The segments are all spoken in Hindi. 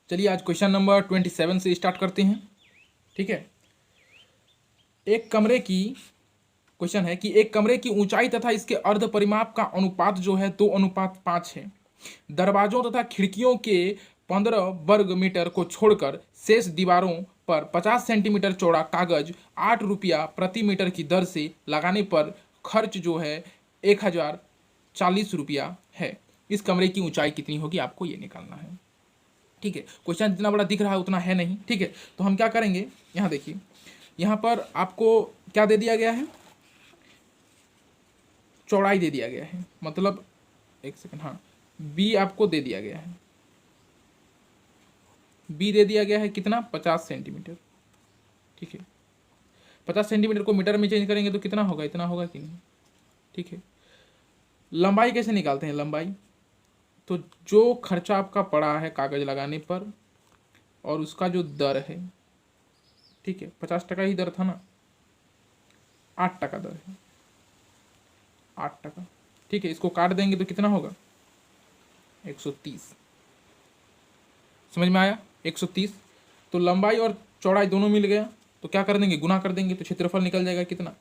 चलिए आज क्वेश्चन नंबर 27 से स्टार्ट करते हैं। ठीक है, एक कमरे की क्वेश्चन है कि एक कमरे की ऊंचाई तथा इसके अर्ध परिमाप का अनुपात जो है 2:5 है। दरवाजों तथा खिड़कियों के 15 वर्ग मीटर को छोड़कर शेष दीवारों पर 50 सेंटीमीटर चौड़ा कागज 8 रुपया प्रति मीटर की दर से लगाने पर खर्च जो है 1040 रुपया है। इस कमरे की ऊंचाई कितनी होगी, आपको ये निकालना है। ठीक है, क्वेश्चन जितना बड़ा दिख रहा है उतना है नहीं। ठीक है, तो हम क्या करेंगे, यहाँ देखिए, यहाँ पर आपको क्या दे दिया गया है, चौड़ाई दे दिया गया है, मतलब एक सेकंड, हाँ, बी आपको दे दिया गया है, बी दे दिया गया है कितना, 50 सेंटीमीटर। ठीक है, 50 सेंटीमीटर को मीटर में चेंज करेंगे तो कितना होगा, इतना होगा कि नहीं। ठीक है, लंबाई कैसे निकालते हैं, लंबाई तो जो खर्चा आपका पड़ा है कागज लगाने पर और उसका जो दर है, ठीक है, 50% ही दर था ना, 8% दर है, 8%। ठीक है, इसको काट देंगे तो कितना होगा, 130। समझ में आया, 130। तो लंबाई और चौड़ाई दोनों मिल गया तो क्या कर देंगे, गुना कर देंगे तो क्षेत्रफल निकल जाएगा कितना,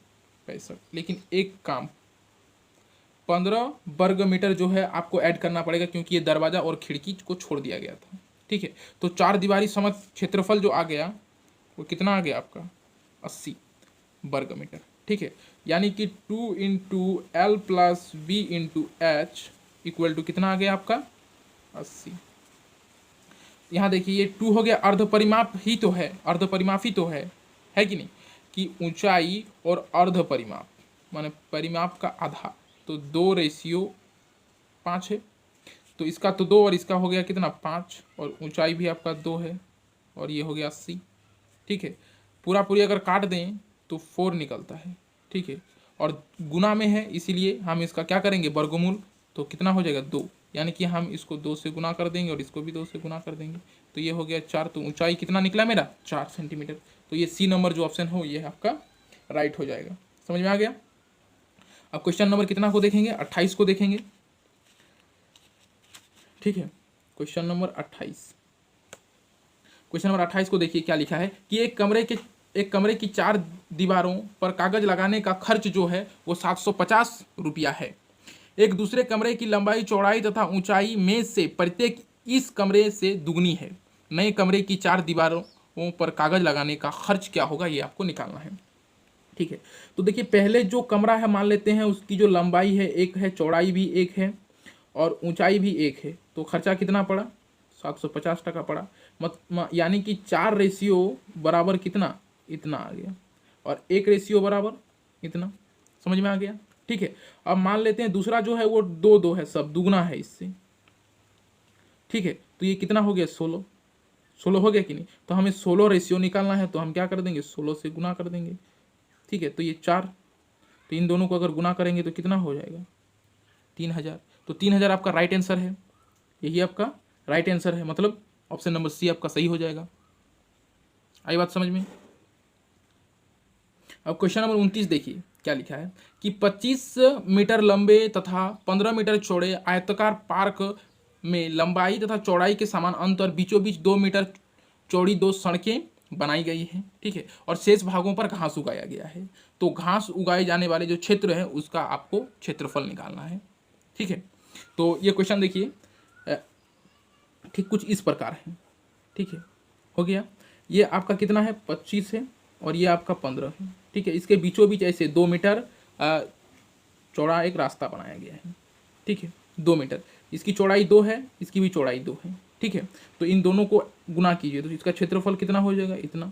65। लेकिन एक काम, 15 वर्ग मीटर जो है आपको ऐड करना पड़ेगा क्योंकि ये दरवाजा और खिड़की को छोड़ दिया गया था। ठीक है, तो 4 दीवारी समझ क्षेत्रफल जो आ गया वो कितना आ गया आपका, 80 वर्ग मीटर। ठीक है, यानी कि 2 into L plus B into H equal to कितना आ गया आपका, 80। यहाँ देखिए ये 2 हो गया, अर्ध परिमाप ही तो है, अर्ध परिमाप ही तो है कि नहीं, कि ऊंचाई और अर्ध परिमाप माने परिमाप का आधा, तो 2:5 है। तो इसका तो 2 और इसका हो गया कितना, 5, और ऊंचाई भी आपका 2 है और ये हो गया 80। ठीक है, पूरा पूरी अगर काट दें तो 4 निकलता है। ठीक है, और गुना में है इसीलिए हम इसका क्या करेंगे, वर्गमूल, तो कितना हो जाएगा 2, यानी कि हम इसको 2 से गुना कर देंगे और इसको भी 2 से गुना कर देंगे तो ये हो गया 4। तो ऊंचाई कितना निकला मेरा, 4 सेंटीमीटर। तो ये सी नंबर जो ऑप्शन हो ये आपका राइट हो जाएगा। समझ में आ गया। अब क्वेश्चन नंबर कितना को देखेंगे, 28 को देखेंगे। ठीक है, क्वेश्चन नंबर 28, क्वेश्चन नंबर 28 को देखिए क्या लिखा है कि एक कमरे की 4 दीवारों पर कागज लगाने का खर्च जो है वो 750 रुपया है। एक दूसरे कमरे की लंबाई, चौड़ाई तथा ऊंचाई में से प्रत्येक इस कमरे से दुगनी है। नए कमरे की 4 दीवारों पर कागज लगाने का खर्च क्या होगा, ये आपको निकालना है। ठीक है, तो देखिए पहले जो कमरा है मान लेते हैं उसकी जो लंबाई है 1 है, चौड़ाई भी 1 है और ऊंचाई भी 1 है, तो खर्चा कितना पड़ा, 750 पड़ा। यानी कि 4 रेशियो बराबर कितना, इतना आ गया, और 1 रेशियो बराबर इतना। समझ में आ गया। ठीक है, अब मान लेते हैं दूसरा जो है वो 2 है, सब दुगना है इससे। ठीक है, तो ये कितना हो गया, 16 हो गया कि नहीं। तो हमें 16 रेशियो निकालना है तो हम क्या कर देंगे, 16 से गुना कर देंगे। ठीक है, तो ये 4, तो इन दोनों को अगर गुना करेंगे तो कितना हो जाएगा, 3000। तो 3000 आपका राइट आंसर है, यही आपका राइट आंसर है, मतलब ऑप्शन नंबर सी आपका सही हो जाएगा। आई बात समझ में। अब क्वेश्चन नंबर 29 देखिए क्या लिखा है कि 25 मीटर लंबे तथा 15 मीटर चौड़े आयताकार पार्क में लंबाई तथा चौड़ाई के समान अंतर बीचों बीच 2 मीटर चौड़ी 2 सड़कें बनाई गई हैं। ठीक है, और शेष भागों पर घास उगाया गया है। तो घास उगाए जाने वाले जो क्षेत्र है उसका आपको क्षेत्रफल निकालना है। ठीक है, तो ये क्वेश्चन देखिए ठीक कुछ इस प्रकार है। ठीक है, हो गया, ये आपका कितना है, 25 है और ये आपका 15 है। ठीक है, इसके बीचों बीच ऐसे 2 मीटर चौड़ा एक रास्ता बनाया गया है। ठीक है, 2 मीटर, इसकी चौड़ाई 2 है, इसकी भी चौड़ाई 2 है। ठीक है, तो इन दोनों को गुना कीजिए तो इसका क्षेत्रफल कितना हो जाएगा, इतना।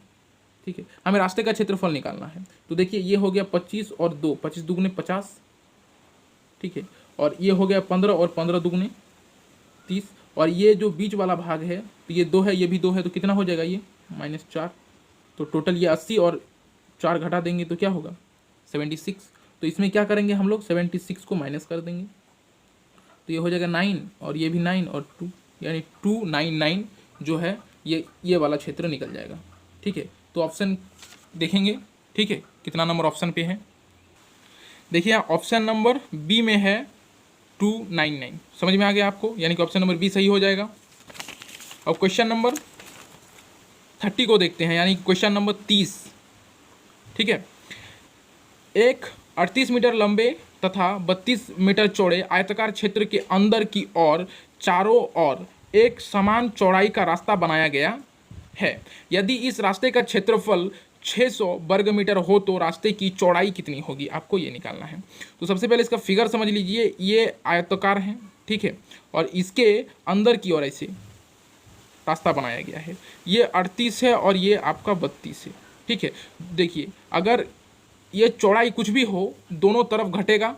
ठीक है, हमें रास्ते का क्षेत्रफल निकालना है। तो देखिए ये हो गया 25 और 2, 25 दुगने 50। ठीक है, और ये हो गया 15 और 15 दुगने 30, और ये जो बीच वाला भाग है तो ये 2 है, ये भी 2 है, तो कितना हो जाएगा ये -4। तो टोटल ये 80 और 4 घटा देंगे तो क्या होगा, 76। तो इसमें क्या करेंगे हम लोग, 76 को माइनस कर देंगे तो ये हो जाएगा 9, और ये भी 9 और 2, यानी 299 जो है ये वाला क्षेत्र निकल जाएगा। ठीक है, तो ऑप्शन देखेंगे। ठीक है, कितना नंबर ऑप्शन पे है, देखिए ऑप्शन नंबर बी में है 299। समझ में आ गया आपको, यानी कि ऑप्शन नंबर बी सही हो जाएगा। अब क्वेश्चन नंबर 30 को देखते हैं, यानी क्वेश्चन नंबर 30। ठीक है, एक 38 मीटर लंबे तथा 32 मीटर चौड़े आयताकार क्षेत्र के अंदर की ओर चारों ओर एक समान चौड़ाई का रास्ता बनाया गया है। यदि इस रास्ते का क्षेत्रफल 600 वर्ग मीटर हो तो रास्ते की चौड़ाई कितनी होगी, आपको ये निकालना है। तो सबसे पहले इसका फिगर समझ लीजिए, ये आयताकार है, ठीक है, और इसके अंदर की ओर ऐसे रास्ता बनाया गया है। ये 38 है और ये आपका 32 है। ठीक है, देखिए अगर ये चौड़ाई कुछ भी हो, दोनों तरफ घटेगा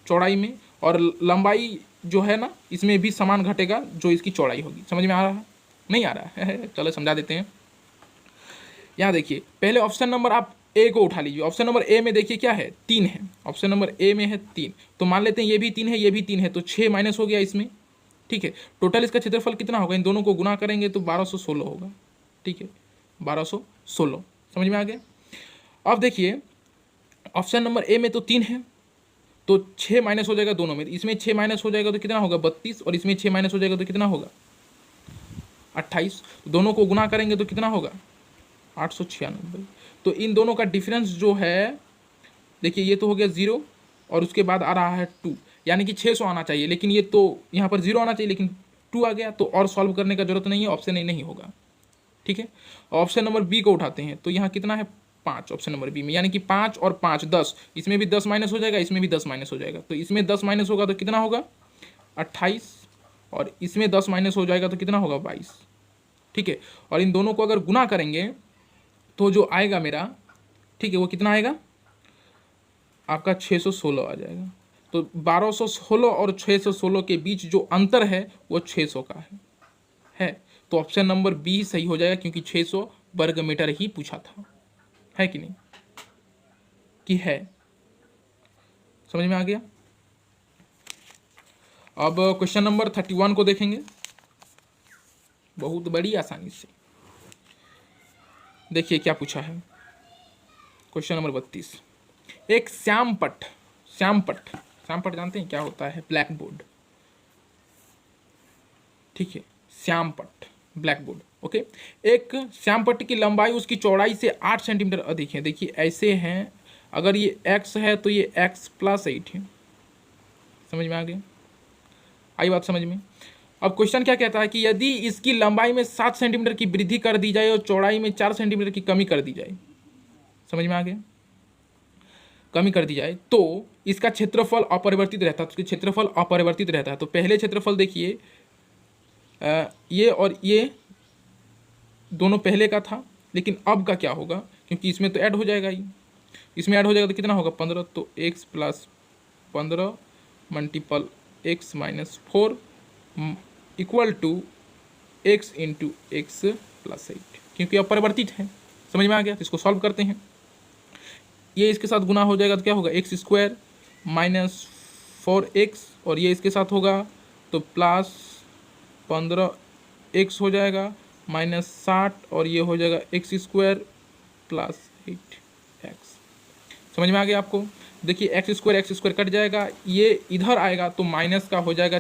चौड़ाई में, और लंबाई जो है ना इसमें भी समान घटेगा जो इसकी चौड़ाई होगी। समझ में आ रहा है? नहीं आ रहा है? चलो समझा देते हैं। यहाँ देखिए, पहले ऑप्शन नंबर आप ए को उठा लीजिए। ऑप्शन नंबर ए में देखिए क्या है, 3 है। ऑप्शन नंबर ए में है 3, तो मान लेते हैं ये भी 3 है, ये भी 3 है, तो 6 माइनस हो गया इसमें। ठीक है, टोटल इसका क्षेत्रफल कितना होगा, इन दोनों को गुना करेंगे तो 1216 होगा। ठीक है, 1216 समझ में आ गया। अब देखिए ऑप्शन नंबर ए में तो 3 है, तो 6 माइनस हो जाएगा दोनों में, इसमें 6 माइनस हो जाएगा तो कितना होगा 32, और इसमें 6 माइनस हो जाएगा तो कितना होगा 28। दोनों को गुना करेंगे तो कितना होगा 896। तो इन दोनों का डिफरेंस जो है, देखिए ये तो हो गया 0 और उसके बाद आ रहा है 2, यानी कि 600 आना चाहिए, लेकिन ये तो यहाँ पर 0 आना चाहिए लेकिन 2 आ गया, तो और सॉल्व करने का जरूरत नहीं है, ऑप्शन ए नहीं होगा। ठीक है, ऑप्शन नंबर बी को उठाते हैं, तो यहाँ कितना है 5 ऑप्शन नंबर बी में, यानी कि 5 और 5 10, इसमें भी 10 माइनस हो जाएगा, इसमें भी 10 माइनस हो जाएगा, तो इसमें 10 माइनस होगा तो कितना होगा 28, और इसमें 10 माइनस हो जाएगा तो कितना होगा 22। ठीक है, और इन दोनों को अगर गुना करेंगे तो जो आएगा मेरा, ठीक है, वो कितना आएगा आपका 616 आ जाएगा। तो 1216 और 616 के बीच जो अंतर है वो 600 का है। तो ऑप्शन नंबर बी सही हो जाएगा, क्योंकि 600 वर्ग मीटर ही पूछा था, है कि नहीं, कि है। समझ में आ गया। अब क्वेश्चन नंबर 31 को देखेंगे, बहुत बड़ी आसानी से। देखिए क्या पूछा है, क्वेश्चन नंबर 32। एक श्यामपट्ट जानते हैं क्या होता है, ब्लैक बोर्ड। ठीक है, श्यामपट्ट ब्लैक बोर्ड, ओके। एक श्यामपट्ट की लंबाई उसकी चौड़ाई से 8 सेंटीमीटर अधिक है। देखिए ऐसे हैं, अगर ये x है तो ये x + 8 है। समझ में आ गया, आई बात समझ में। अब क्वेश्चन क्या कहता है कि यदि इसकी लंबाई में 7 सेंटीमीटर की वृद्धि कर दी जाए और चौड़ाई में 4 सेंटीमीटर की कमी कर दी जाए, समझ में आ गया, कमी कर दी जाए, तो इसका क्षेत्रफल अपरिवर्तित रहता है। तो इसका क्षेत्रफल अपरिवर्तित रहता है। तो पहले क्षेत्रफल देखिए, ये और ये दोनों पहले का था, लेकिन अब का क्या होगा, क्योंकि इसमें तो ऐड हो जाएगा ही, इसमें ऐड हो जाएगा तो कितना होगा 15, तो x + 15 multiple x - 4 equal to x × x + 8, क्योंकि अपरिवर्तित है। समझ में आ गया। तो इसको सॉल्व करते हैं, ये इसके साथ गुना हो जाएगा तो क्या होगा x² - 4x, और ये इसके साथ होगा तो +15x हो जाएगा -60, और ये हो जाएगा x² + 8x। समझ में आ गया आपको। देखिए x² कट जाएगा, ये इधर आएगा तो माइनस का हो जाएगा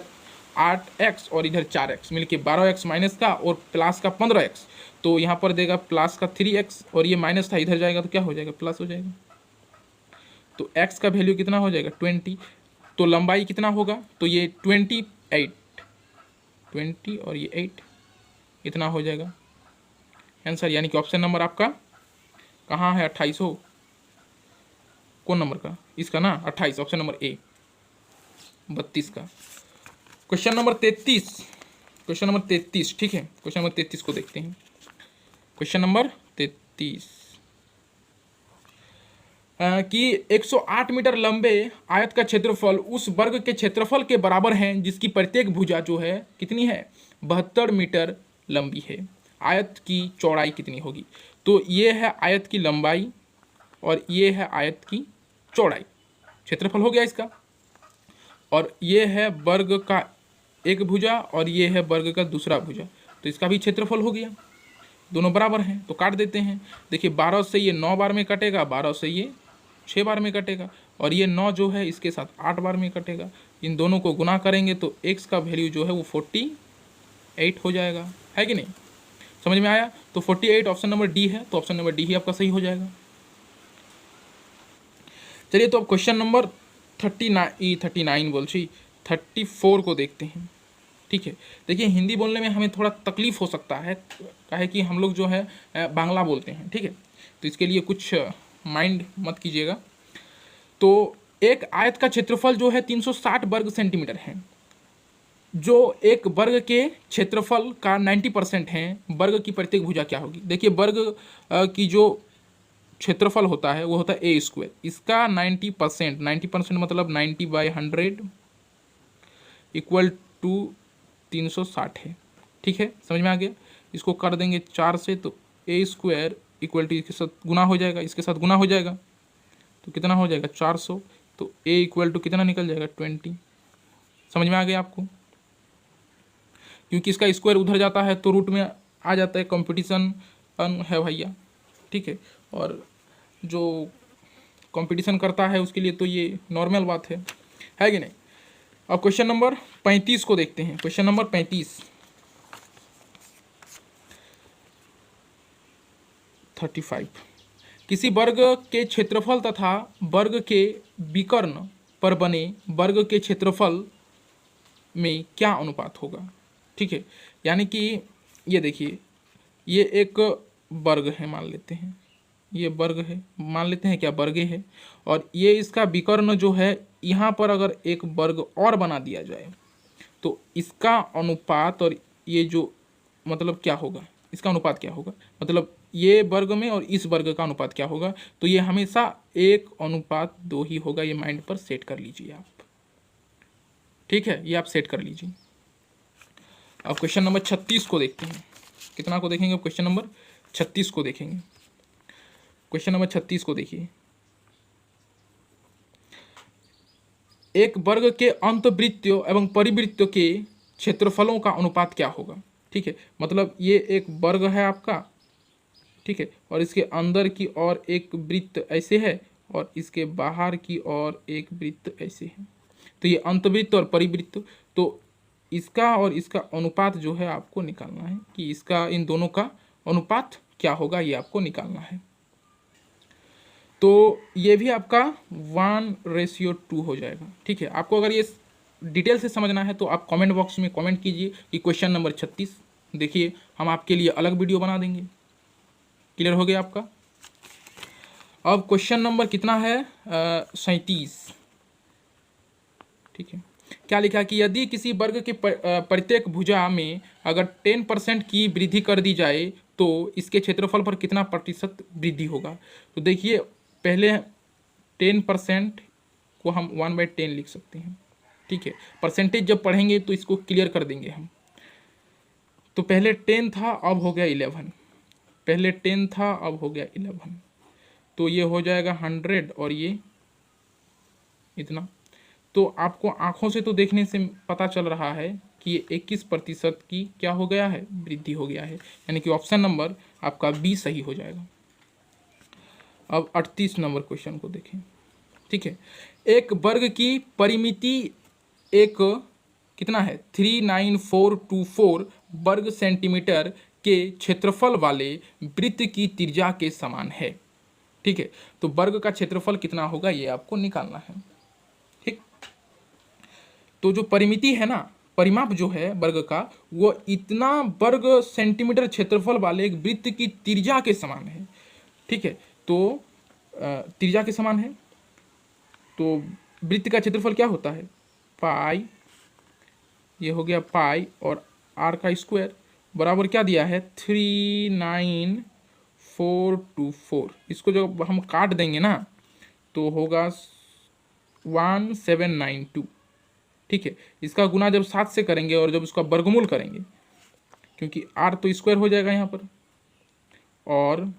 8x, और इधर 4x मिलके 12x माइनस का, और प्लस का 15x, तो यहाँ पर देगा प्लस का 3x, और ये माइनस था इधर जाएगा तो क्या हो जाएगा प्लस हो जाएगा। तो x का वैल्यू कितना हो जाएगा 20, तो लंबाई कितना होगा, तो ये 20 और ये 8, इतना हो जाएगा आंसर। यानी कि ऑप्शन नंबर आपका कहाँ है 28 हो, कौन नंबर का, इसका ना 28, ऑप्शन नंबर ए 32 का। क्वेश्चन नंबर 33, ठीक है, क्वेश्चन नंबर 33 को देखते हैं। क्वेश्चन नंबर 33 कि 108 मीटर लंबे आयत का क्षेत्रफल उस वर्ग के क्षेत्रफल के बराबर है जिसकी प्रत्येक भुजा जो है कितनी है 72 मीटर लंबी है। आयत की चौड़ाई कितनी होगी। तो ये है आयत की लंबाई और ये है आयत की चौड़ाई, क्षेत्रफल हो गया इसका। और ये है वर्ग का एक भुजा और ये है वर्ग का दूसरा भुजा, तो इसका भी क्षेत्रफल हो गया। दोनों बराबर हैं तो काट देते हैं। देखिए 12 से ये 9 बार में कटेगा, 12 से ये 6 बार में कटेगा, और ये 9 जो है इसके साथ 8 बार में कटेगा। इन दोनों को गुना करेंगे तो x का वैल्यू जो है वो 40 8 हो जाएगा, है कि नहीं? समझ में आया? तो 48 ऑप्शन नंबर डी है, तो ऑप्शन नंबर डी ही आपका सही हो जाएगा। चलिए, तो अब क्वेश्चन नंबर 39 बोल सी 34 को देखते हैं। ठीक है, देखिए हिंदी बोलने में हमें थोड़ा तकलीफ हो सकता है, काहे कि हम लोग जो है बांग्ला बोलते हैं। ठीक है, तो इसके लिए कुछ माइंड मत कीजिएगा। तो एक आयत का क्षेत्रफल जो है 360 वर्ग सेंटीमीटर है, जो एक वर्ग के क्षेत्रफल का 90% है, वर्ग की प्रत्येक भुजा क्या होगी? देखिए वर्ग की जो क्षेत्रफल होता है वो होता है ए स्क्वायर, इसका 90% मतलब 90/100 इक्वल टू 360 है। ठीक है, समझ में आ गया? इसको कर देंगे 4 से, तो ए स्क्वायर इक्वल टू इसके साथ गुना हो जाएगा, इसके साथ गुना हो जाएगा, तो कितना हो जाएगा 400, तो ए इक्वल टू कितना निकल जाएगा 20। समझ में आ गया आपको? क्योंकि इसका स्क्वायर उधर जाता है तो रूट में आ जाता है, कंपटीशन है भैया। ठीक है, और जो कंपटीशन करता है उसके लिए तो ये नॉर्मल बात है कि नहीं? अब क्वेश्चन नंबर 35 को देखते हैं। क्वेश्चन नंबर 35 किसी वर्ग के क्षेत्रफल तथा वर्ग के विकर्ण पर बने वर्ग के क्षेत्रफल में क्या अनुपात होगा? ठीक है, यानी कि ये देखिए, ये एक वर्ग है, मान लेते हैं ये वर्ग है, मान लेते हैं क्या वर्गे है, और ये इसका विकर्ण जो है, यहाँ पर अगर एक वर्ग और बना दिया जाए तो इसका अनुपात और ये जो मतलब क्या होगा, इसका अनुपात क्या होगा, मतलब ये वर्ग में और इस वर्ग का अनुपात क्या होगा? तो ये हमेशा 1:2 ही होगा। ये माइंड पर सेट कर लीजिए आप। ठीक है, ये आप सेट कर लीजिए। अब क्वेश्चन नंबर 36 को देखते हैं। कितना को देखेंगे? क्वेश्चन नंबर 36 को देखेंगे। क्वेश्चन नंबर 36 को देखिए, एक वर्ग के अंतवृत्तियों एवं परिवृत्तियों के क्षेत्रफलों का अनुपात क्या होगा? ठीक है, मतलब ये एक वर्ग है आपका, ठीक है, और इसके अंदर की ओर एक वृत्त ऐसे है और इसके बाहर की ओर एक वृत्त ऐसे है, तो ये अंतवृत्त और परिवृत्त, तो इसका और इसका अनुपात जो है आपको निकालना है कि इसका इन दोनों का अनुपात क्या होगा, ये आपको निकालना है। तो ये भी आपका 1:2 हो जाएगा। ठीक है, आपको अगर ये डिटेल से समझना है तो आप कमेंट बॉक्स में कमेंट कीजिए कि क्वेश्चन नंबर 36, देखिए हम आपके लिए अलग वीडियो बना देंगे। क्लियर हो गया आपका? अब क्वेश्चन नंबर कितना है? 37। ठीक है, क्या लिखा है कि यदि किसी वर्ग के प्रत्येक भुजा में अगर 10% की वृद्धि कर दी जाए तो इसके क्षेत्रफल पर कितना प्रतिशत वृद्धि होगा? तो देखिए, पहले 10% को हम 1/10 लिख सकते हैं। ठीक है, परसेंटेज जब पढ़ेंगे तो इसको क्लियर कर देंगे हम। तो पहले 10 था, अब हो गया 11, पहले 10 था, अब हो गया 11, तो ये हो जाएगा 100 और ये इतना। तो आपको आंखों से तो देखने से पता चल रहा है कि ये 21% की क्या हो गया है, वृद्धि हो गया है, यानी कि ऑप्शन नंबर आपका बी सही हो जाएगा। अब 38 नंबर क्वेश्चन को देखें। ठीक है, एक वर्ग की परिमिति एक कितना है 39424 वर्ग सेंटीमीटर के क्षेत्रफल वाले वृत्त की त्रिज्या के समान है। ठीक है, तो वर्ग का क्षेत्रफल कितना होगा ये आपको निकालना है। ठीक, तो जो परिमिति है ना, परिमाप जो है वर्ग का, वो इतना वर्ग सेंटीमीटर क्षेत्रफल वाले एक वृत्त की त्रिज्या के समान है। ठीक है, तो त्रिज्या के समान है, तो वृत्त का क्षेत्रफल क्या होता है? पाई, ये हो गया पाई, और आर का स्क्वायर बराबर क्या दिया है? 39424। इसको जब हम काट देंगे ना तो होगा 1792। ठीक है, इसका गुना जब 7 से करेंगे और जब उसका वर्गमूल करेंगे, क्योंकि आर तो स्क्वायर हो जाएगा यहाँ पर, और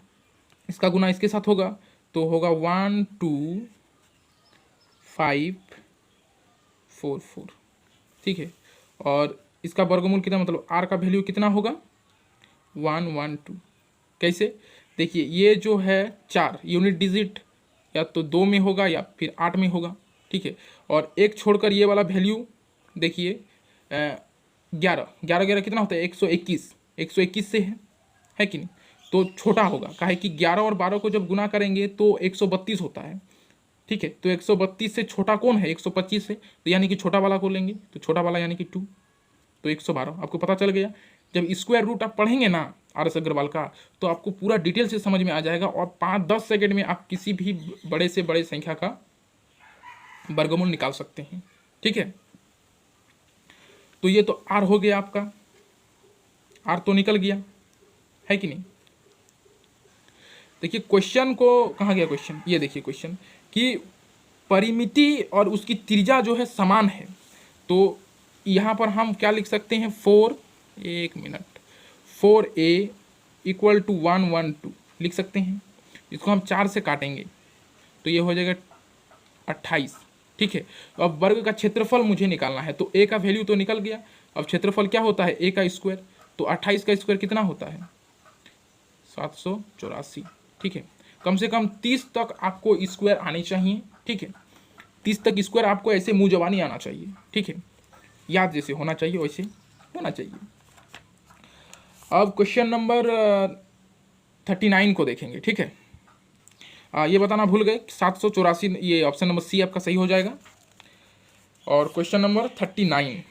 इसका गुना इसके साथ होगा तो होगा 12544। ठीक है, और इसका वर्गमूल कितना, मतलब आर का वैल्यू कितना होगा? 112। कैसे? देखिए, ये जो है 4 यूनिट डिजिट या तो 2 में होगा या फिर 8 में होगा। ठीक है, और एक छोड़कर ये वाला वैल्यू देखिए 11 11 11 कितना होता है 121, 121 से है कि नहीं, तो छोटा होगा, काहे कि 11 और 12 को जब गुना करेंगे तो 132 होता है। ठीक है, तो 132 से छोटा कौन है 125 से, तो यानी कि छोटा वाला को लेंगे, तो छोटा वाला यानी कि 2, तो 112 आपको पता चल गया। जब स्क्वायर रूट आप पढ़ेंगे ना RS अग्रवाल का, तो आपको पूरा डिटेल से समझ में आ जाएगा और 5-10 सेकंड में आप किसी भी बड़े से बड़े संख्या का वर्गमूल निकाल सकते हैं। ठीक है, तो ये तो R हो गया आपका, R तो निकल गया है कि नहीं। देखिए क्वेश्चन को, कहाँ गया क्वेश्चन, ये देखिए क्वेश्चन कि परिमिति और उसकी त्रिज्या जो है समान है, तो यहाँ पर हम क्या लिख सकते हैं 4a इक्वल टू 112 लिख सकते हैं। इसको हम 4 से काटेंगे तो ये हो जाएगा 28। ठीक है, तो अब वर्ग का क्षेत्रफल मुझे निकालना है, तो a का वैल्यू तो निकल गया, अब क्षेत्रफल क्या होता है a का स्क्वायर, तो 28 का स्क्वायर कितना होता है 784। ठीक है, कम से कम 30 तक आपको स्क्वायर आने चाहिए। ठीक है, 30 तक स्क्वायर आपको ऐसे मुँह जबानी आना चाहिए। ठीक है, याद जैसे होना चाहिए वैसे होना चाहिए। अब क्वेश्चन नंबर 39 को देखेंगे। ठीक है, ये बताना भूल गए 784, ये ऑप्शन नंबर सी आपका सही हो जाएगा। और क्वेश्चन नंबर 39,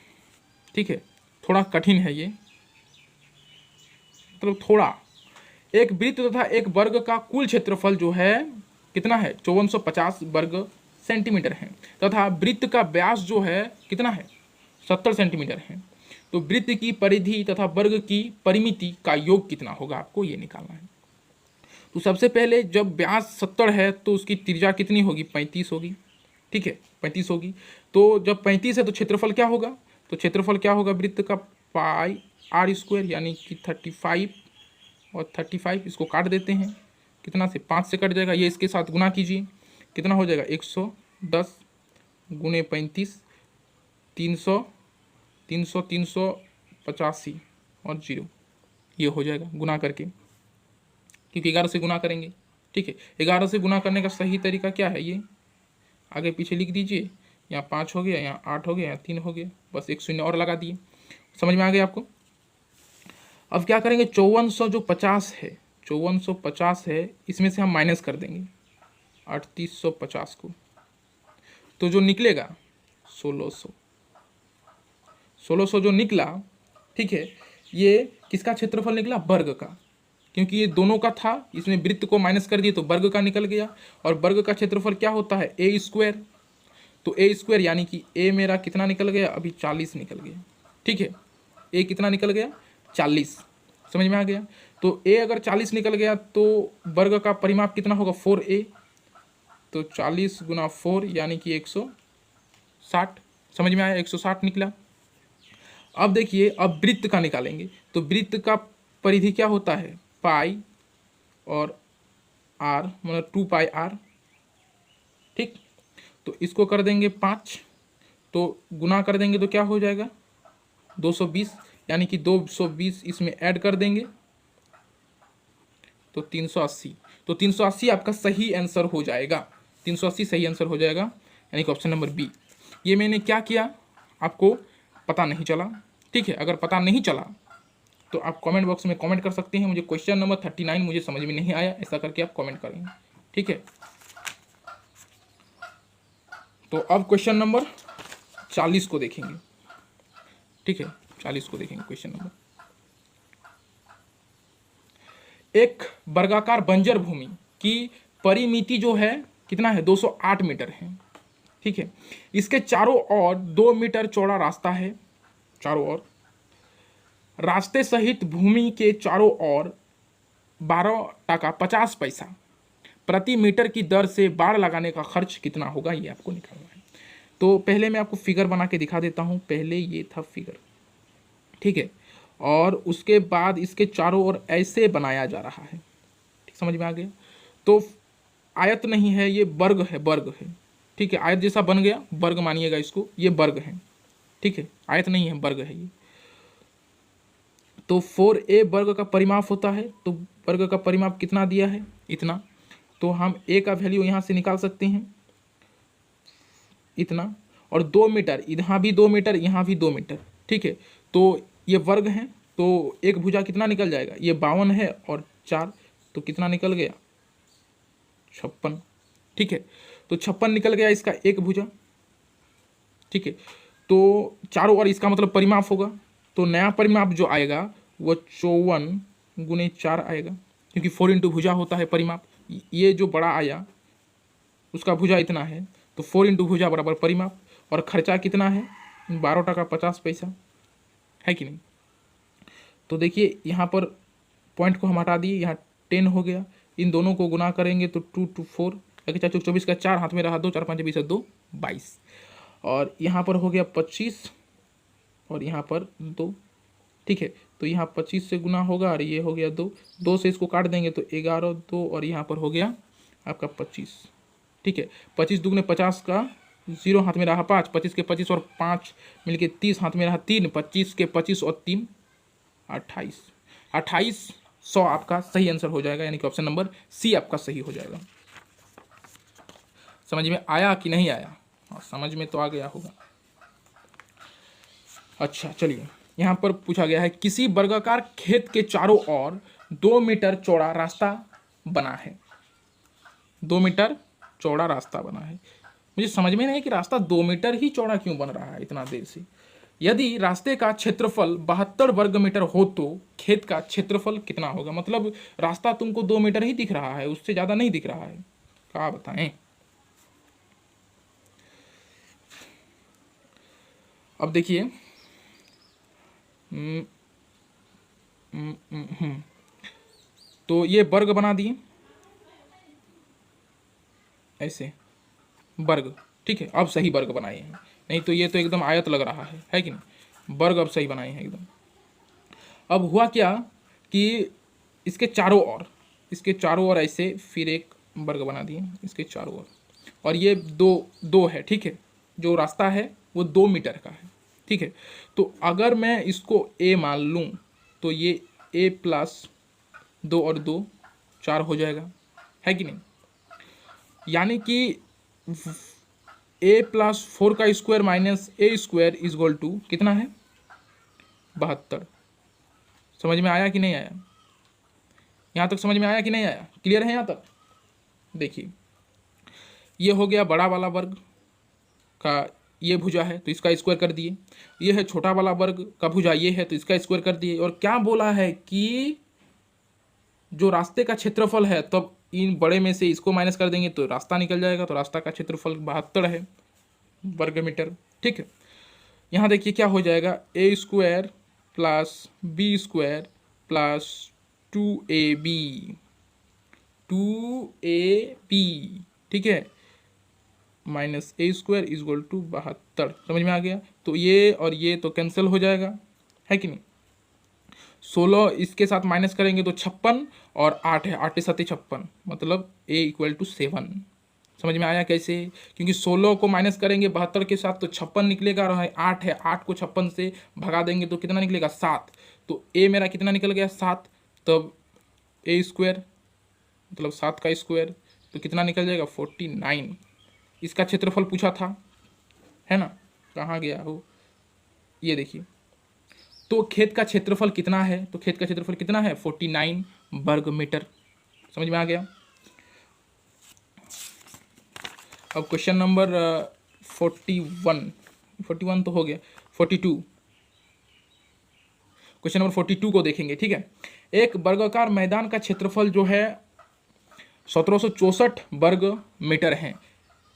ठीक है, थोड़ा कठिन है ये, मतलब थोड़ा, एक वृत्त तथा एक वर्ग का कुल क्षेत्रफल जो है कितना है 5450 वर्ग सेंटीमीटर है, तथा वृत्त का व्यास जो है कितना है 70 सेंटीमीटर है। तो वृत्त की परिधि तथा वर्ग की परिमिति का योग कितना होगा, आपको ये निकालना है। तो सबसे पहले जब व्यास 70 है तो उसकी त्रिज्या कितनी होगी 35 होगी। ठीक है, 35 होगी, तो जब 35 है तो क्षेत्रफल क्या होगा, तो क्षेत्रफल क्या होगा वृत्त का पाई r स्क्वायर यानी कि 35 और 35 इसको काट देते हैं, कितना से 5 से कट जाएगा, ये इसके साथ गुना कीजिए, कितना हो जाएगा 110 गुने 35 300 300 385 और 0, ये हो जाएगा गुना करके, क्योंकि 11 से गुना करेंगे। ठीक है, 11 से गुना करने का सही तरीका क्या है, ये आगे पीछे लिख दीजिए, यहाँ 5 हो गया, यहाँ 8 हो गया, यहाँ 3 हो गया, बस एक शून्य और लगा दिए। समझ में आ गया आपको। अब क्या करेंगे 5400 जो 50 है 5450 है, इसमें से हम माइनस कर देंगे 3850 को, तो जो निकलेगा 1600 जो निकला। ठीक है, ये किसका क्षेत्रफल निकला वर्ग का, क्योंकि ये दोनों का था, इसमें वृत्त को माइनस कर दिए तो वर्ग का निकल गया। और वर्ग का क्षेत्रफल क्या होता है a स्क्वायर, तो a स्क्वायर यानी कि a मेरा कितना निकल गया अभी 40 निकल गया। ठीक है, a कितना निकल गया 40, समझ में आ गया। तो a अगर 40 निकल गया तो वर्ग का परिमाप कितना होगा 4a, तो 40 गुना 4 यानी कि 160, समझ में आया 160 निकला। अब देखिए अब वृत्त का निकालेंगे, तो वृत्त का परिधि क्या होता है पाई और r मतलब 2 पाई r। ठीक, तो इसको कर देंगे 5, तो गुना कर देंगे तो क्या हो जाएगा 220, यानी कि 220 इसमें ऐड कर देंगे तो 380, तो 380 आपका सही आंसर हो जाएगा, 380 सही आंसर हो जाएगा, यानी कि ऑप्शन नंबर बी। ये मैंने क्या किया आपको पता नहीं चला। ठीक है, अगर पता नहीं चला तो आप कमेंट बॉक्स में कमेंट कर सकते हैं, मुझे क्वेश्चन नंबर 39 मुझे समझ में नहीं आया, ऐसा करके आप कमेंट करेंगे। ठीक है, तो अब क्वेश्चन नंबर 40 को देखेंगे। ठीक है, 40 को देखेंगे क्वेश्चन नंबर। एक वर्गाकार बंजर भूमि की परिमिति जो है कितना है 208 मीटर है। ठीक है, इसके चारों ओर 2 मीटर चौड़ा रास्ता है, चारों ओर रास्ते सहित भूमि के चारों ओर 12 टका 50 पैसा प्रति मीटर की दर से बाड़ लगाने का खर्च कितना होगा, ये आपको निकालना है। तो पहले मैं आपको फिगर बना के दिखा देता हूँ, पहले ये था फिगर। ठीक है, और उसके बाद इसके चारों ओर ऐसे बनाया जा रहा है। ठीक, समझ में आ गया। तो आयत नहीं है, ये वर्ग है, वर्ग है। ठीक है, आयत जैसा बन गया, वर्ग मानिएगा इसको, ये वर्ग है। ठीक है, आयत नहीं है, वर्ग है ये। तो 4a वर्ग का परिमाप होता है, तो वर्ग का परिमाप कितना दिया है इतना, तो हम a का वैल्यू यहाँ से निकाल सकते हैं इतना, और 2 मीटर, यहाँ भी 2 मीटर, यहाँ भी 2 मीटर। ठीक है, तो ये वर्ग हैं, तो एक भुजा कितना निकल जाएगा, ये 52 है और 4, तो कितना निकल गया 56। ठीक है, तो 56 निकल गया इसका एक भुजा। ठीक है, तो चारों ओर इसका मतलब परिमाप होगा, तो नया परिमाप जो आएगा वो 54 × 4 आएगा, क्योंकि 4 इंटू भुजा होता है परिमाप। ये जो बड़ा आया उसका भुजा इतना है, तो 4 इंटू भुजा बराबर परिमाप। और खर्चा कितना है 12 टका 50 पैसा, है कि नहीं। तो देखिए यहाँ पर पॉइंट को हम हटा दिए, यहाँ 10 हो गया, इन दोनों को गुना करेंगे तो 2 2 4 4 24 का 4 हाथ में रहा 2, 4 5 20 2 22, और यहाँ पर हो गया 25 और यहाँ पर 2। ठीक है, तो यहाँ 25 से गुना होगा और ये हो गया 2, 2 से इसको काट देंगे तो 11 2, और यहाँ पर हो गया आपका 25। ठीक है, 25 दुगने 50 का 0 हाथ में रहा 5, 25 के 25 और 5 मिलके 30 हाथ में रहा 3, 25 के 25 और 3 28, 2800 आपका सही आंसर हो जाएगा, यानी कि ऑप्शन नंबर सी आपका सही हो जाएगा। समझ में आया कि नहीं आया? हाँ, समझ में तो आ गया होगा। अच्छा चलिए, यहाँ पर पूछा गया है किसी वर्गाकार खेत के चारों ओर 2 मीटर चौड़ा रास्ता बना है। 2 मीटर चौड़ा रास्ता बना है, मुझे समझ में नहीं है कि रास्ता 2 मीटर ही चौड़ा क्यों बन रहा है इतना देर से। यदि रास्ते का क्षेत्रफल 72 वर्ग मीटर हो तो खेत का क्षेत्रफल कितना होगा। मतलब रास्ता तुमको 2 मीटर ही दिख रहा है, उससे ज्यादा नहीं दिख रहा है, क्या बताएं। अब देखिए, तो ये वर्ग बना दिए ऐसे वर्ग। ठीक है, अब सही वर्ग बनाए हैं, नहीं तो ये तो एकदम आयत लग रहा है कि नहीं। वर्ग अब सही बनाए हैं एकदम। अब हुआ क्या कि इसके चारों ओर ऐसे फिर एक वर्ग बना दिए इसके चारों ओर, और ये दो है। ठीक है, जो रास्ता है वो 2 मीटर का है। ठीक है, तो अगर मैं इसको a मान लूँ तो ये a + 2 और 2 4 हो जाएगा, है कि नहीं। यानी कि a + 4 का square minus a square is equal to कितना है 72। समझ में आया कि नहीं आया? यहाँ तक समझ में आया कि नहीं आया? क्लियर है यहाँ तक? देखिए, ये हो गया बड़ा वाला वर्ग का ये भुजा है तो इसका स्क्वायर कर दिए, ये है छोटा वाला वर्ग का भुजा ये है तो इसका स्क्वायर कर दिए। और क्या बोला है कि जो रास्ते का क्षेत्रफल है, तब इन बड़े में से इसको माइनस कर देंगे तो रास्ता निकल जाएगा, तो रास्ता का क्षेत्रफल 72 है वर्ग मीटर। ठीक है, यहाँ देखिए क्या हो जाएगा, a square + b square + 2ab, ठीक है, minus a square is equal to 72। समझ में आ गया? तो ये और ये तो कैंसिल हो जाएगा, है कि नहीं। 16 इसके साथ माइनस करेंगे तो 56 और 8 है, 8 7 56, मतलब a = 7। समझ में आया कैसे? क्योंकि 16 को माइनस करेंगे 72 के साथ तो 56 निकलेगा, और 8 है, 8 को 56 से भगा देंगे तो कितना निकलेगा 7। तो a मेरा कितना निकल गया 7, तब a स्क्वायर मतलब 7 का स्क्वायर तो कितना निकल जाएगा 49। इसका क्षेत्रफल पूछा था, है ना, कहाँ गया हो, ये देखिए। तो खेत का क्षेत्रफल कितना है, तो खेत का क्षेत्रफल कितना है 49 वर्ग मीटर। समझ में आ गया? अब क्वेश्चन नंबर 41 तो हो गया, 42। क्वेश्चन नंबर 42 को देखेंगे। ठीक है, एक वर्गाकार मैदान का क्षेत्रफल जो है 1764 वर्ग मीटर है,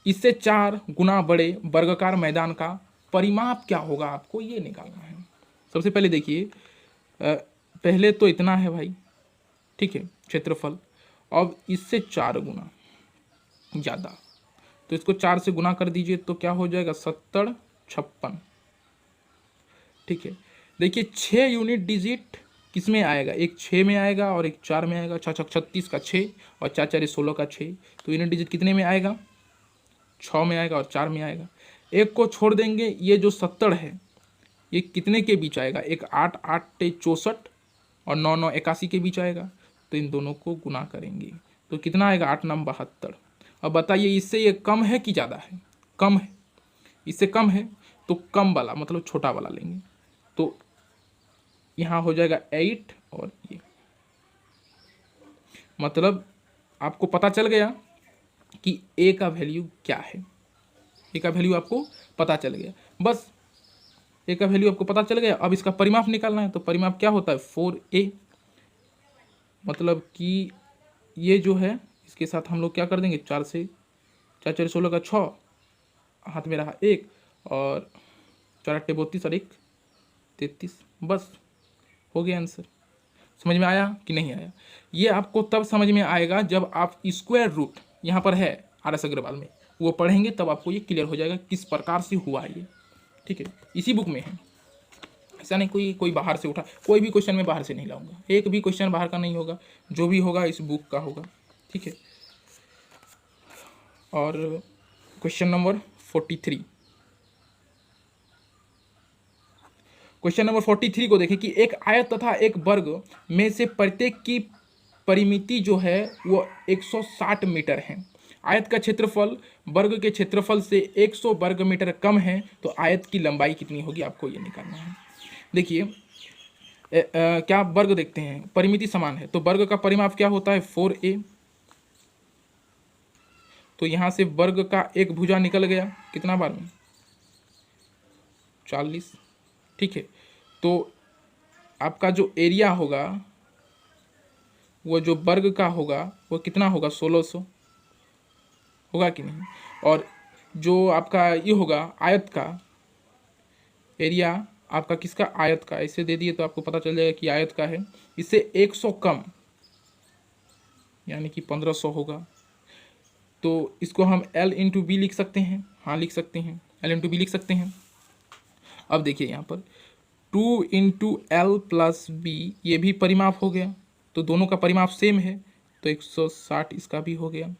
इससे 4 गुना बड़े वर्गाकार मैदान का परिमाप क्या होगा, आपको ये निकालना है। सबसे पहले देखिए, पहले तो इतना है भाई, ठीक है, क्षेत्रफल। अब इससे 4 गुना ज़्यादा, तो इसको 4 से गुना कर दीजिए तो क्या हो जाएगा 70 56। ठीक है, देखिए 6 यूनिट डिजिट किस में आएगा, एक 6 में आएगा और एक 4 में आएगा। 6 6 36 का 6 और 4 4 16 का 6, तो यूनिट डिजिट कितने में आएगा 6 में आएगा और 4 में आएगा। एक को छोड़ देंगे, ये जो 70 है ये कितने के बीच आएगा, एक 8 8 64 और 9 9 81 के बीच आएगा। तो इन दोनों को गुना करेंगे तो कितना आएगा 8 9 72। अब बताइए इससे ये कम है कि ज़्यादा है? कम है, इससे कम है तो कम वाला मतलब छोटा वाला लेंगे। तो यहाँ हो जाएगा 8 और ये, मतलब आपको पता चल गया कि ए का वैल्यू क्या है। ए का वैल्यू आपको पता चल गया, बस ए का वैल्यू आपको पता चल गया। अब इसका परिमाप निकालना है, तो परिमाप क्या होता है 4a, मतलब कि ये जो है इसके साथ हम लोग क्या कर देंगे, 4 से 4 4 16 का 6, हाथ में रहा 1 और 4 8 32 और 1 33, बस हो गया आंसर। समझ में आया कि नहीं आया? ये आपको तब समझ में आएगा जब आप स्क्वायर रूट यहाँ पर है RS अग्रवाल में वो पढ़ेंगे, तब आपको ये क्लियर हो जाएगा किस प्रकार से हुआ ये। ठीक है, इसी बुक में है, ऐसा नहीं कोई बाहर से उठा, कोई भी क्वेश्चन में बाहर से नहीं लाऊंगा, एक भी क्वेश्चन बाहर का नहीं होगा, जो भी होगा इस बुक का होगा। ठीक है, और क्वेश्चन नंबर 43, क्वेश्चन नंबर 43 को देखें कि एक आयत तथा एक वर्ग में से प्रत्येक की परिमिति जो है वो 160 मीटर है। आयत का क्षेत्रफल वर्ग के क्षेत्रफल से 100 वर्ग मीटर कम है, तो आयत की लंबाई कितनी होगी, आपको ये निकालना है। देखिए क्या वर्ग देखते हैं, परिमिति समान है, तो वर्ग का परिमाप क्या होता है 4a, तो यहां से वर्ग का एक भुजा निकल गया, कितना बार में 40। ठीक है, तो आपका जो एरिया होगा वो जो वर्ग का होगा वो कितना होगा 1600 होगा कि नहीं, और जो आपका ये होगा आयत का एरिया, आपका किसका आयत का, ऐसे दे दिए तो आपको पता चल जाएगा कि आयत का है, इससे 100 कम यानी कि 1500 होगा। तो इसको हम L इंटू बी लिख सकते हैं, हाँ लिख सकते हैं, L इंटू बी लिख सकते हैं। अब देखिए यहाँ पर 2 इंटू एल प्लस बी, ये भी परिमाप हो गया, तो दोनों का परिमाप सेम है, तो 160 इसका भी हो गया,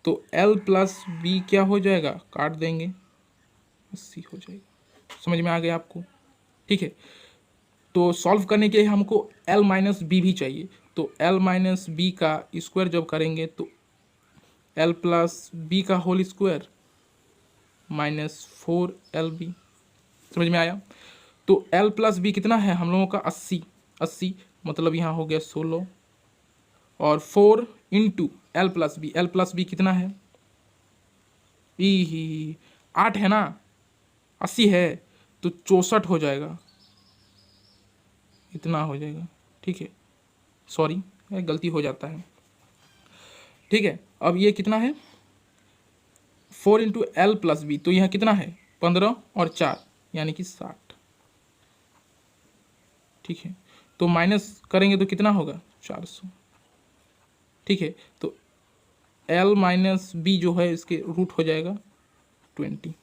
तो L प्लस बी क्या हो जाएगा, काट देंगे 80 हो जाएगा। समझ में आ गया आपको? ठीक है, तो सॉल्व करने के लिए हमको L माइनस बी भी चाहिए, तो L माइनस बी का स्क्वायर जब करेंगे तो L प्लस बी का होल स्क्वायर माइनस 4LB। समझ में आया? तो L प्लस बी कितना है हम लोगों का 80, मतलब यहाँ हो गया 16 और 4 इंटू एल प्लस बी कितना है, 8 है ना, 80 है तो 64 हो जाएगा, इतना हो जाएगा। ठीक है, सॉरी गलती हो जाता है। ठीक है, अब ये कितना है 4 इंटू एल प्लस बी, तो यहाँ कितना है 15 और 4 यानी कि 60। ठीक है, तो माइनस करेंगे तो कितना होगा 400। ठीक है, तो L माइनस बी जो है इसके रूट हो जाएगा 20।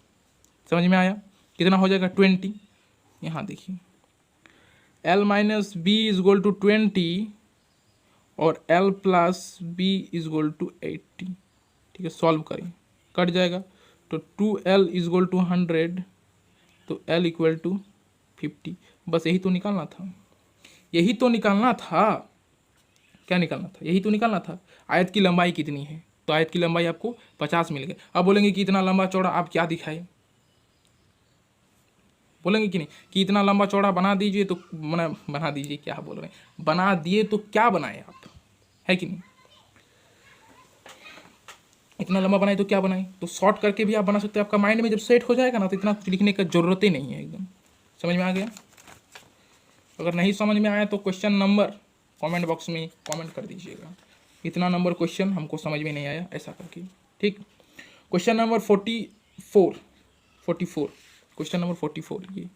समझ में आया? कितना हो जाएगा 20। यहाँ देखिए L minus B is equal to 20 और L plus B is equal to 80। ठीक है, सॉल्व करें, कट जाएगा, तो 2L इज इक्वल टू 100, तो L इक्वल टू 50। बस यही तो निकालना था, यही तो निकालना था। क्या निकालना था? यही तो निकालना था। आयत की लंबाई कितनी है, तो आयत की लंबाई आपको 50 मिल गई। अब बोलेंगे कि इतना लंबा चौड़ा आप क्या दिखाए, बोलेंगे कि नहीं कि इतना लंबा चौड़ा बना दीजिए, तो बना दीजिए, क्या बोल रहे हैं, बना दिए तो क्या बनाए आप, है कि नहीं? इतना लंबा बनाए तो क्या बनाए, तो शॉर्ट करके भी आप बना सकते हैं। आपका माइंड में जब सेट हो जाएगा ना, तो इतना कुछ लिखने का जरूरत ही नहीं है, एकदम समझ में आ गया। अगर नहीं समझ में आया तो क्वेश्चन नंबर कमेंट बॉक्स में कमेंट कर दीजिएगा, इतना नंबर क्वेश्चन हमको समझ में नहीं आया, ऐसा करके। ठीक, क्वेश्चन नंबर 44, क्वेश्चन नंबर 44, ये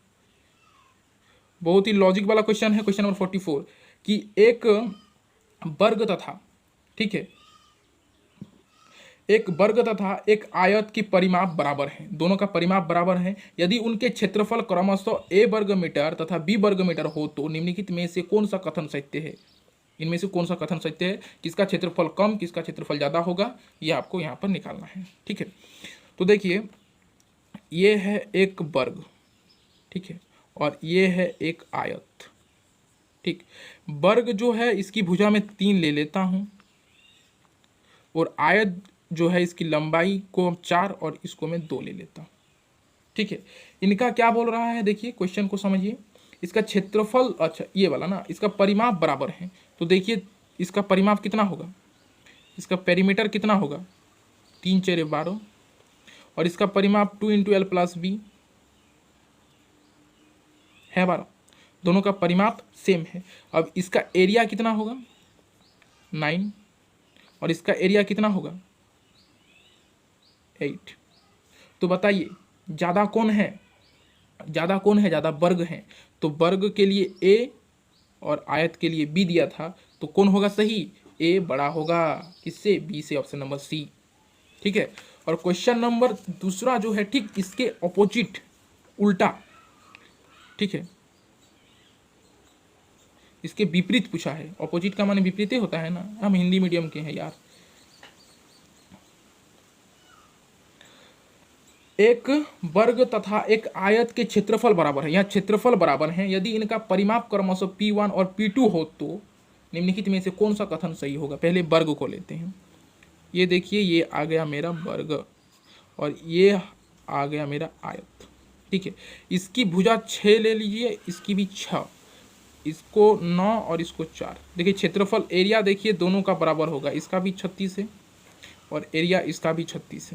बहुत ही लॉजिक वाला क्वेश्चन है। क्वेश्चन नंबर 44 कि एक वर्ग तथा, ठीक है, एक वर्ग तथा एक आयत की परिमाप बराबर है, दोनों का परिमाप बराबर है। यदि उनके क्षेत्रफल क्रमशः a वर्ग मीटर तथा b वर्ग मीटर हो तो निम्नलिखित में से कौन सा कथन सत्य है, इनमें से कौन सा कथन सत्य है, किसका क्षेत्रफल कम किसका क्षेत्रफल ज़्यादा होगा, ये आपको यहाँ पर निकालना है। ठीक है, तो देखिए ये है एक वर्ग, ठीक है, और ये है एक आयत। ठीक, वर्ग जो है इसकी भुजा में 3 ले लेता हूँ, और आयत जो है इसकी लंबाई को हम 4 और इसको मैं 2 ले लेता हूँ। ठीक है, इनका क्या बोल रहा है, देखिए क्वेश्चन को समझिए। इसका क्षेत्रफल, अच्छा ये वाला ना, इसका परिमाप बराबर है। तो देखिए इसका परिमाप कितना होगा, इसका पेरीमीटर कितना होगा, 3 4 12, और इसका परिमाप 2 × L+B है 12, दोनों का परिमाप सेम है। अब इसका एरिया कितना होगा 9, और इसका एरिया कितना होगा 8। तो बताइए ज़्यादा कौन है, ज़्यादा कौन है, ज़्यादा वर्ग है। तो वर्ग के लिए ए और आयत के लिए बी दिया था, तो कौन होगा सही, ए बड़ा होगा, किससे, बी से, ऑप्शन नंबर सी। ठीक है। और क्वेश्चन नंबर दूसरा जो है ठीक इसके ऑपोजिट, उल्टा, ठीक है, इसके विपरीत पूछा है। ऑपोजिट का माने विपरीत ही होता है ना, हम हिंदी मीडियम के हैं यार। एक वर्ग तथा एक आयत के क्षेत्रफल बराबर है, यहाँ क्षेत्रफल बराबर है, यदि इनका परिमाप क्रमशः P1 और P2 हो तो निम्नलिखित में से कौन सा कथन सही होगा। पहले वर्ग को लेते हैं। ये देखिए ये आ गया मेरा वर्ग और ये आ गया मेरा आयत। ठीक है, इसकी भुजा 6 ले लीजिए, इसकी भी 6, इसको 9 और इसको 4। देखिए क्षेत्रफल, एरिया देखिए दोनों का बराबर होगा, इसका भी 36 है और एरिया इसका भी 36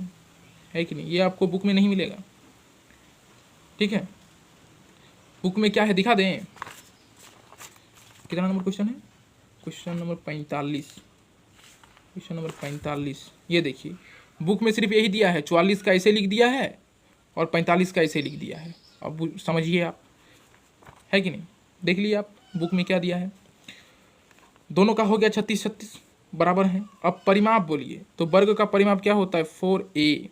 है कि नहीं। ये आपको बुक में नहीं मिलेगा। ठीक है, बुक में क्या है दिखा दें। कितना नंबर क्वेश्चन है, क्वेश्चन नंबर 45, क्वेश्चन नंबर 45। ये देखिए बुक में सिर्फ यही दिया है, 44 का ऐसे लिख दिया है और 45 का ऐसे लिख दिया है। अब समझिए आप, है कि नहीं, देख लिए आप बुक में क्या दिया है। दोनों का हो गया 36 36 बराबर है। अब परिमाप बोलिए, तो वर्ग का परिमाप क्या होता है 4a,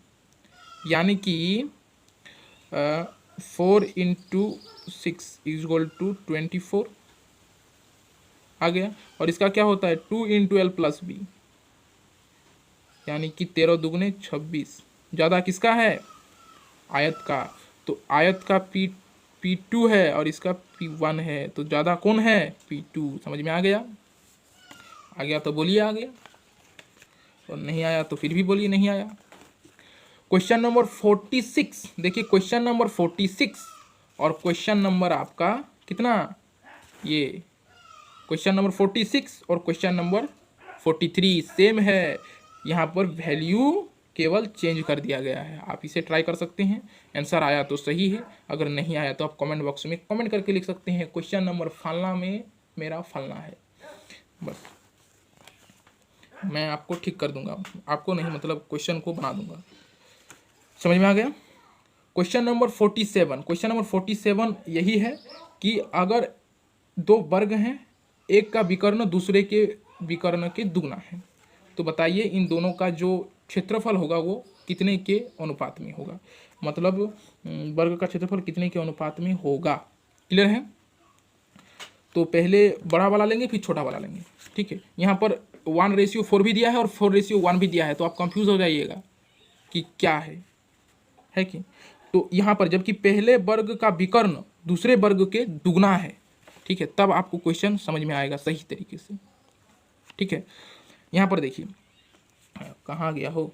यानी कि 4 × 6 = 24 आ गया। और इसका क्या होता है 2 × L+B, यानी कि 13 दूगुने 26। ज़्यादा किसका है, आयत का। तो आयत का P2 है और इसका P1 है, तो ज़्यादा कौन है P2। समझ में आ गया, आ गया तो बोलिए आ गया, और नहीं आया तो फिर भी बोलिए नहीं आया। क्वेश्चन नंबर 46 देखिए, क्वेश्चन नंबर 46 और क्वेश्चन नंबर आपका कितना, ये क्वेश्चन नंबर 46 और क्वेश्चन नंबर 43 सेम है। यहाँ पर वैल्यू केवल चेंज कर दिया गया है। आप इसे ट्राई कर सकते हैं, आंसर आया तो सही है, अगर नहीं आया तो आप कमेंट बॉक्स में कमेंट करके लिख सकते हैं क्वेश्चन नंबर फलना में मेरा फलना है। बस मैं आपको ठीक कर दूंगा, आपको नहीं, मतलब क्वेश्चन को बना दूंगा। समझ में आ गया। क्वेश्चन नंबर 47, क्वेश्चन नंबर 47 यही है कि अगर दो वर्ग हैं, एक का विकर्ण दूसरे के विकर्ण के दुगना है, तो बताइए इन दोनों का जो क्षेत्रफल होगा वो कितने के अनुपात में होगा। मतलब वर्ग का क्षेत्रफल कितने के अनुपात में होगा। क्लियर है। तो पहले बड़ा वाला लेंगे फिर छोटा वाला लेंगे। ठीक है, यहाँ पर 1:4 भी दिया है और 4:1 भी दिया है, तो आप कंफ्यूज हो जाइएगा कि क्या है कि। तो यहाँ पर जबकि पहले वर्ग का विकर्ण दूसरे वर्ग के दुगना है, ठीक है, तब आपको क्वेश्चन समझ में आएगा सही तरीके से। ठीक है, यहाँ पर देखिए कहाँ गया हो,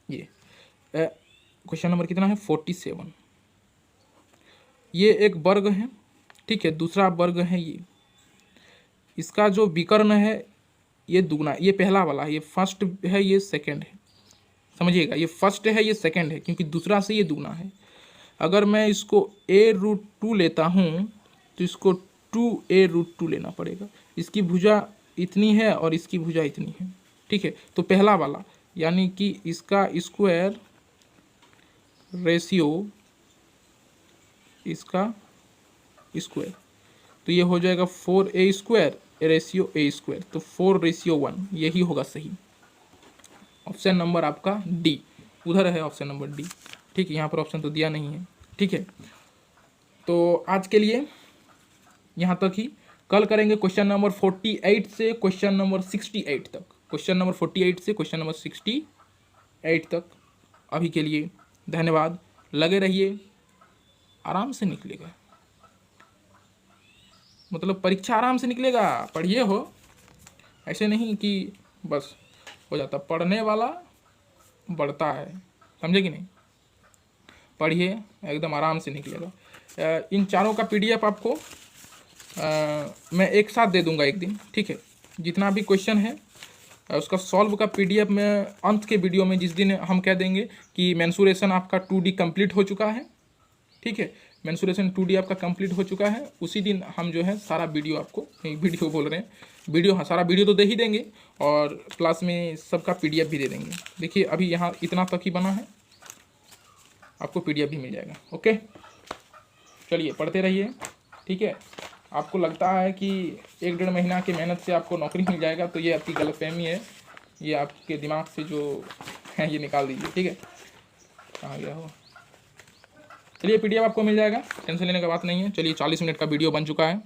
ये क्वेश्चन नंबर कितना है 47। ये एक वर्ग है, ठीक है, दूसरा वर्ग है ये, इसका जो विकर्ण है ये दुगना, ये पहला वाला है, ये फर्स्ट है, ये सेकंड है। समझिएगा, ये फर्स्ट है ये सेकंड है, क्योंकि दूसरा से ये दुगना है। अगर मैं इसको a√2 लेता हूँ तो इसको 2a√2 लेना पड़ेगा। इसकी भुजा इतनी है और इसकी भुजा इतनी है। ठीक है, तो पहला वाला यानी कि इसका स्क्वायर रेशियो इसका स्क्वायर, तो ये हो जाएगा 4a² रेशियो a², तो 4:1 यही होगा सही। ऑप्शन नंबर आपका डी, उधर है ऑप्शन नंबर डी। ठीक है, यहाँ पर ऑप्शन तो दिया नहीं है। ठीक है, तो आज के लिए यहाँ तक ही। कल करेंगे क्वेश्चन नंबर 48 से क्वेश्चन नंबर 68 तक, क्वेश्चन नंबर 48 से क्वेश्चन नंबर 68 तक। अभी के लिए धन्यवाद, लगे रहिए, आराम से निकलेगा, मतलब परीक्षा आराम से निकलेगा। पढ़िए हो, ऐसे नहीं कि बस हो जाता, पढ़ने वाला बढ़ता है, समझे कि नहीं। पढ़िए, एकदम आराम से निकलेगा। इन चारों का PDF आपको मैं एक साथ दे दूंगा एक दिन, ठीक है। जितना भी क्वेश्चन है उसका सॉल्व का पीडीएफ में अंत के वीडियो में जिस दिन हम कह देंगे कि मेंसुरेशन आपका 2D कंप्लीट हो चुका है, ठीक है, मेंसुरेशन 2D आपका कंप्लीट हो चुका है, उसी दिन हम जो है सारा वीडियो आपको, वीडियो बोल रहे हैं, वीडियो, हाँ सारा वीडियो तो दे ही देंगे और प्लस में सबका पीडीएफ भी दे देंगे। देखिए अभी यहाँ इतना तक ही बना है, आपको पीडीएफ भी मिल जाएगा। ओके, चलिए पढ़ते रहिए, ठीक है। आपको लगता है कि 1-1.5 महीना की मेहनत से आपको नौकरी मिल जाएगा, तो ये आपकी गलतफहमी है, ये आपके दिमाग से जो है ये निकाल दीजिए, ठीक है। कहाँ गया हो, चलिए पीडीएफ आपको मिल जाएगा, टेंशन लेने का बात नहीं है। चलिए 40 मिनट का वीडियो बन चुका है।